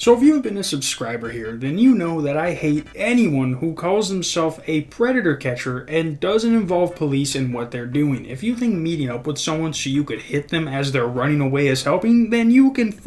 So if you've been a subscriber here, then you know that I hate anyone who calls himself a predator catcher and doesn't involve police in what they're doing. If you think meeting up with someone so you could hit them as they're running away is helping, then you can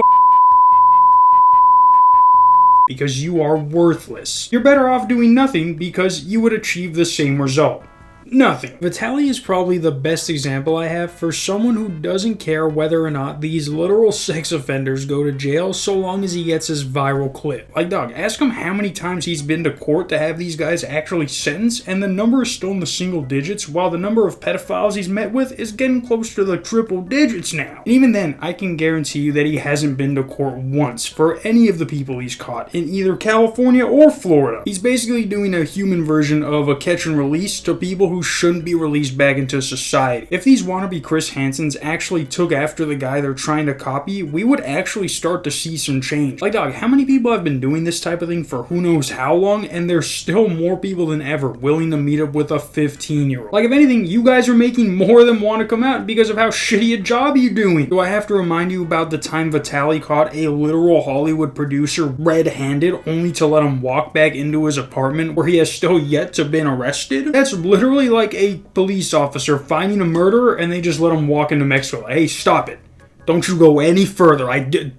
because you are worthless. You're better off doing nothing because you would achieve the same result. Nothing. Vitaly is probably the best example I have for someone who doesn't care whether or not these literal sex offenders go to jail so long as he gets his viral clip. Like, dog, ask him how many times he's been to court to have these guys actually sentenced, and the number is still in the single digits, while the number of pedophiles he's met with is getting close to the triple digits now. And even then, I can guarantee you that he hasn't been to court once for any of the people he's caught in either California or Florida. He's basically doing a human version of a catch and release to people who shouldn't be released back into society. If these wannabe Chris Hansons actually took after the guy they're trying to copy, we would actually start to see some change. Like, dog, how many people have been doing this type of thing for who knows how long, and there's still more people than ever willing to meet up with a 15-year-old. Like, if anything, you guys are making more than want to come out because of how shitty a job you're doing. Do I have to remind you about the time Vitaly caught a literal Hollywood producer red-handed only to let him walk back into his apartment where he has still yet to been arrested? That's literally like a police officer finding a murderer and they just let him walk into Mexico. Like, hey, stop it. Don't you go any further.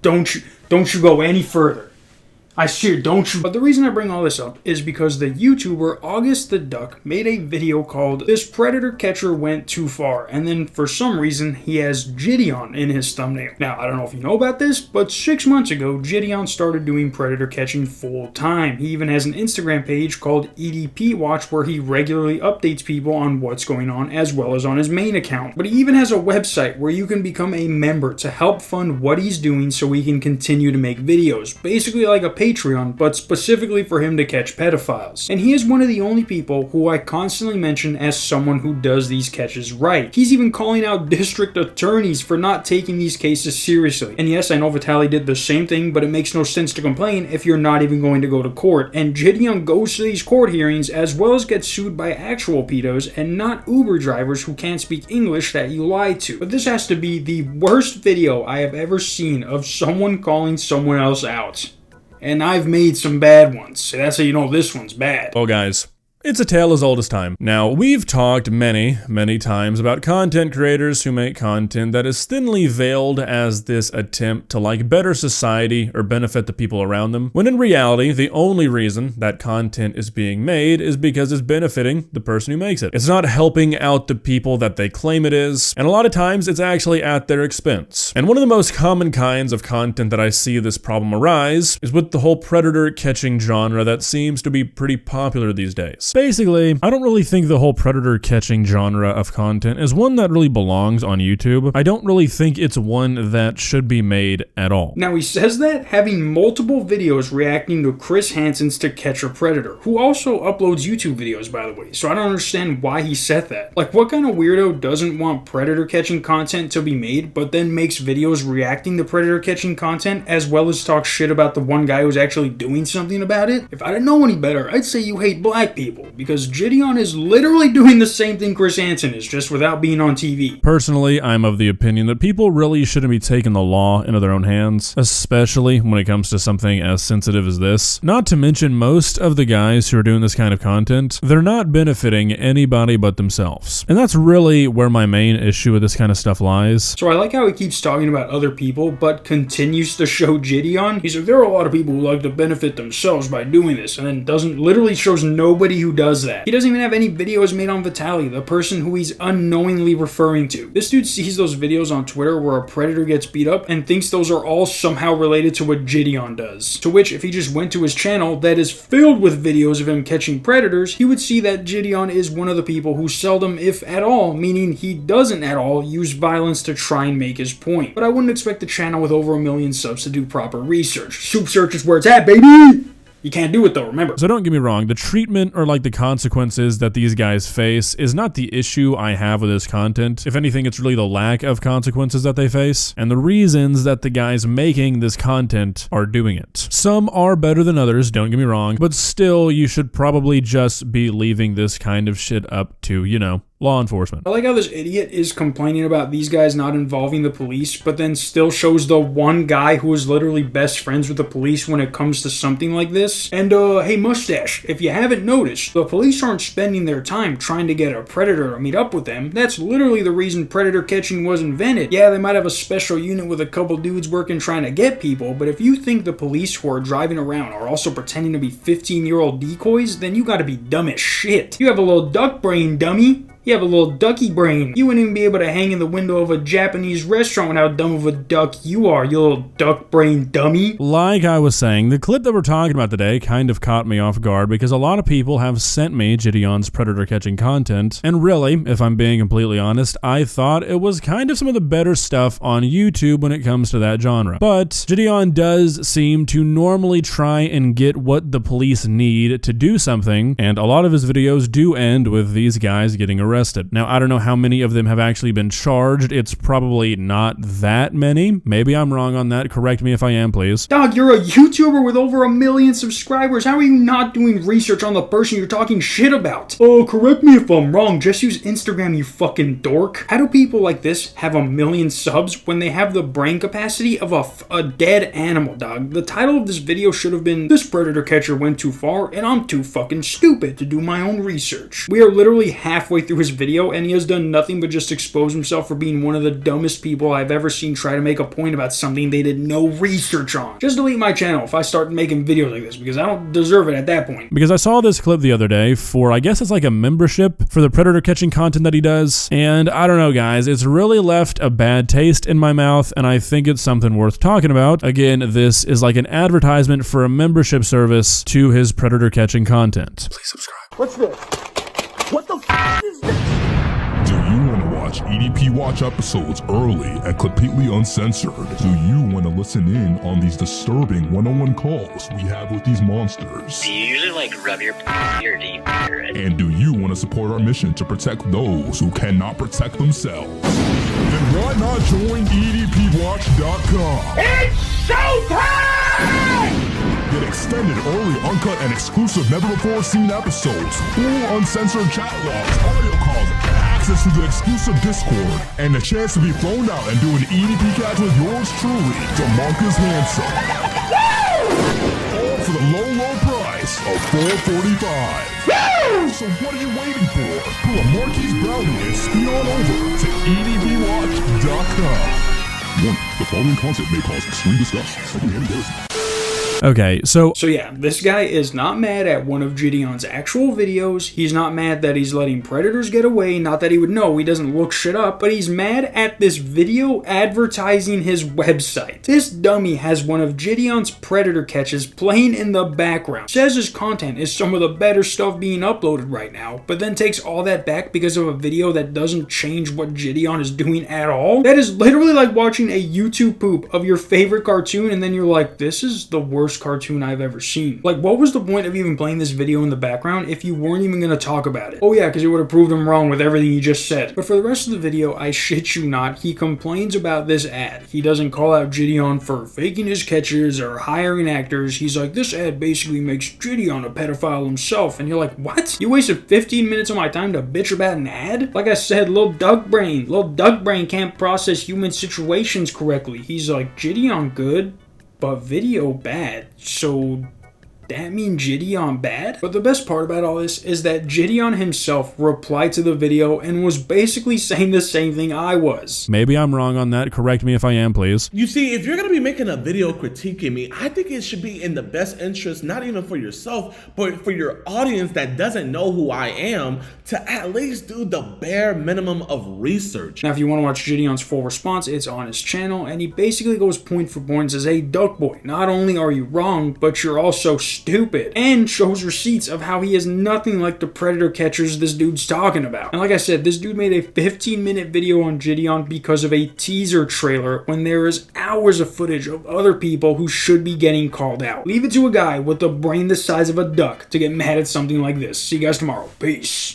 Don't you go any further. I swear, don't you. But the reason I bring all this up is because the YouTuber August the Duck made a video called "This Predator Catcher Went Too Far," and then for some reason he has Jidion in his thumbnail. Now, I don't know if you know about this, but 6 months ago, Jidion started doing predator catching full time. He even has an Instagram page called EDP Watch where he regularly updates people on what's going on as well as on his main account. But he even has a website where you can become a member to help fund what he's doing so he can continue to make videos. Basically like a Patreon, but specifically for him to catch pedophiles. And he is one of the only people who I constantly mention as someone who does these catches right. He's even calling out district attorneys for not taking these cases seriously. And yes, I know Vitaly did the same thing, but it makes no sense to complain if you're not even going to go to court. And Jidion goes to these court hearings as well as gets sued by actual pedos and not Uber drivers who can't speak English that you lied to. But this has to be the worst video I have ever seen of someone calling someone else out. And I've made some bad ones, so that's how you know this one's bad. Oh guys, it's a tale as old as time. Now, we've talked many times about content creators who make content that is thinly veiled as this attempt to like better society or benefit the people around them, when in reality, the only reason that content is being made is because it's benefiting the person who makes it. It's not helping out the people that they claim it is, and a lot of times it's actually at their expense. And one of the most common kinds of content that I see this problem arise is with the whole predator catching genre that seems to be pretty popular these days. Basically, I don't really think the whole predator catching genre of content is one that really belongs on YouTube. I don't really think it's one that should be made at all. Now he says that having multiple videos reacting to Chris Hanson's To Catch a Predator, who also uploads YouTube videos, by the way, so I don't understand why he said that. Like, what kind of weirdo doesn't want predator catching content to be made, but then makes videos reacting to predator catching content, as well as talk shit about the one guy who's actually doing something about it? If I didn't know any better, I'd say you hate black people, because Jidion is literally doing the same thing Chris Hansen is, just without being on TV. Personally, I'm of the opinion that people really shouldn't be taking the law into their own hands, especially when it comes to something as sensitive as this. Not to mention, most of the guys who are doing this kind of content, they're not benefiting anybody but themselves. And that's really where my main issue with this kind of stuff lies. So I like how he keeps talking about other people, but continues to show Jidion. He's like, there are a lot of people who like to benefit themselves by doing this, and then literally shows nobody who does that. He doesn't even have any videos made on Vitaly, the person who he's unknowingly referring to. This dude sees those videos on Twitter where a predator gets beat up and thinks those are all somehow related to what Jidion does. To which, if he just went to his channel that is filled with videos of him catching predators, he would see that Jidion is one of the people who seldom, if at all, meaning he doesn't at all, use violence to try and make his point. But I wouldn't expect a channel with over 1 million subs to do proper research. Soup search is where it's at, baby! You can't do it though, remember. So don't get me wrong, the treatment or like the consequences that these guys face is not the issue I have with this content. If anything, it's really the lack of consequences that they face and the reasons that the guys making this content are doing it. Some are better than others, don't get me wrong, but still you should probably just be leaving this kind of shit up to, you know, law enforcement. I like how this idiot is complaining about these guys not involving the police, but then still shows the one guy who is literally best friends with the police when it comes to something like this. And hey Mustache, if you haven't noticed, the police aren't spending their time trying to get a predator to meet up with them. That's literally the reason predator catching was invented. Yeah, they might have a special unit with a couple dudes working trying to get people, but if you think the police who are driving around are also pretending to be 15-year-old decoys, then you gotta be dumb as shit. You have a little duck brain, dummy. You have a little ducky brain. You wouldn't even be able to hang in the window of a Japanese restaurant with how dumb of a duck you are, you little duck brain dummy. Like I was saying, the clip that we're talking about today kind of caught me off guard because a lot of people have sent me Jidion's predator catching content, and really, if I'm being completely honest, I thought it was kind of some of the better stuff on YouTube when it comes to that genre. But Jidion does seem to normally try and get what the police need to do something, and a lot of his videos do end with these guys getting arrested. Now, I don't know how many of them have actually been charged. It's probably not that many. Maybe I'm wrong on that. Correct me if I am, please. Dog, you're a YouTuber with over 1 million subscribers. How are you not doing research on the person you're talking shit about? Oh, correct me if I'm wrong. Just use Instagram, you fucking dork. How do people like this have 1 million subs when they have the brain capacity of a dead animal, dog? The title of this video should have been, "This predator catcher went too far and I'm too fucking stupid to do my own research." We are literally halfway through his video and he has done nothing but just expose himself for being one of the dumbest people I've ever seen try to make a point about something they did no research on. Just delete my channel if I start making videos like this because I don't deserve it at that point. Because I saw this clip the other day for, I guess it's like a membership for the predator catching content that he does, and I don't know guys, it's really left a bad taste in my mouth and I think it's something worth talking about. Again, this is like an advertisement for a membership service to his predator catching content. Please subscribe. What's this? What the f is this? Do you want to watch EDP Watch episodes early and completely uncensored? Do you want to listen in on these disturbing one-on-one calls we have with these monsters? Do you usually like rub your or do you And do you want to support our mission to protect those who cannot protect themselves? Then why not join EDPWatch.com? It's showtime! Get extended, early, uncut, and exclusive never-before-seen episodes, full uncensored chat logs, audio calls, access to the exclusive Discord, and the chance to be flown out and do an EDP catch with yours truly, DeMarcus Handsome. All for the low, low price of $4.45. So what are you waiting for? Pull a Marquise Brownie and speed on over to EDPWatch.com. Warning, the following content may cause extreme disgust, secondhand embarrassment. Okay, so yeah, this guy is not mad at one of Jidion's actual videos. He's not mad that he's letting predators get away. Not that he would know, he doesn't look shit up, but he's mad at this video advertising his website. This dummy has one of Jidion's predator catches playing in the background. Says his content is some of the better stuff being uploaded right now, but then takes all that back because of a video that doesn't change what Jidion is doing at all. That is literally like watching a YouTube poop of your favorite cartoon and then you're like, this is the worst cartoon I've ever seen. Like, what was the point of even playing this video in the background if you weren't even gonna talk about it? Oh yeah, because it would have proved him wrong with everything he just said. But for the rest of the video, I shit you not, he complains about this ad. He doesn't call out Jidion for faking his catches or hiring actors. He's like, this ad basically makes Jidion a pedophile himself. And you're like, what? You wasted 15 minutes of my time to bitch about an ad? Like I said, little duck brain can't process human situations correctly. He's like, Jidion good, but video bad, so that mean Jidion bad? But the best part about all this is that Jidion himself replied to the video and was basically saying the same thing I was. maybe I'm wrong on that. Correct me if I am, please. You see, if you're gonna be making a video critiquing me, I think it should be in the best interest, not even for yourself, but for your audience that doesn't know who I am, to at least do the bare minimum of research. Now, if you want to watch Jidion's full response, it's on his channel, and he basically goes point for point and says, hey, Duck Boy, not only are you wrong, but you're also stupid, and shows receipts of how he is nothing like the predator catchers this dude's talking about. And like I said, this dude made a 15-minute video on Jidion because of a teaser trailer when there is hours of footage of other people who should be getting called out. Leave it to a guy with a brain the size of a duck to get mad at something like this. See you guys tomorrow. Peace.